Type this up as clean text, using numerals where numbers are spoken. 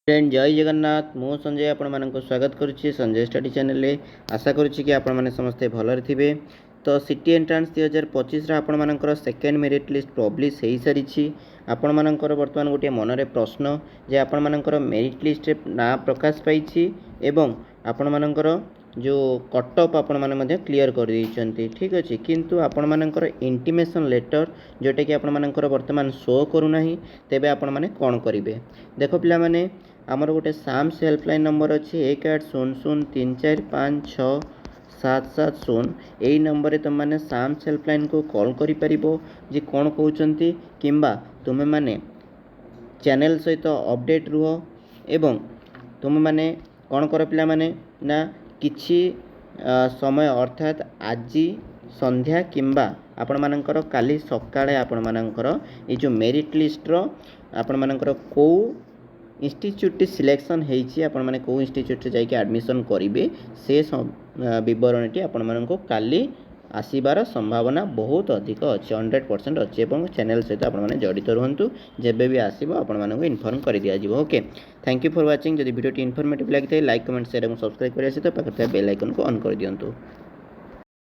Friend जय जगन्नाथ मु संजय आपण मानक स्वागत करुच्ची संजय स्टडी चैनल रे आशा करुच्ची कि आपण माने समस्ते भलरे थिबे। तो सिटी एंट्रांस 2025 आपण मानकर सेकेंड मेरिट लिस्ट पब्लिश हो सारी आपण मानकर वर्तमान गोटे मनरे प्रश्न जे आपण मानकर मेरिट लिस्ट रे ना प्रकाश पाई एवं आपण मानकर जो कटअप आपण माने क्लियर कर देइचंती ठीक अछि किंतु आपण मानकर इंटीमेशन लेटर जोटा कि आपण मानकर वर्तमान शो करू नाही तेबे आपण माने कोन करिवे देखो पिला माने आमर गोटे साम्स हेल्पलाइन नंबर अच्छी 1800345677 यही नंबर रे तुम माने साम्स हेल्पलाइन को कॉल करि परिबो जे कोन कहउचंती किंबा तुमे माने चैनल सहित अपडेट रुहो एवं तुम माने कोन कर पिला माने ना किछि समय अर्थात आज संध्या किंबा आपण मानकर काली सकाळे आपण मानकर ए जो मेरिट लिस्ट रो आपण मानकर को इंस्टीट्यूट सिलेक्शन होती आपण माने को इंस्टीट्यूट जाइए एडमिशन करेंगे से बरणटी आपण मानक काली आसबार संभावना बहुत अधिक अच्छे 100% अच्छे और चैनल सहित आपण माने जड़ित रुहतु जेबे भी आसो आपण मानक इनफॉर्म कर दिया जाए। Okay thank you for watching. जदि वीडियो इंफॉर्मेटिव लगी लाइक कमेंट शेयर और सब्सक्राइब करिया सहित पाखरे बेल आइकन को ऑन कर दियंतु।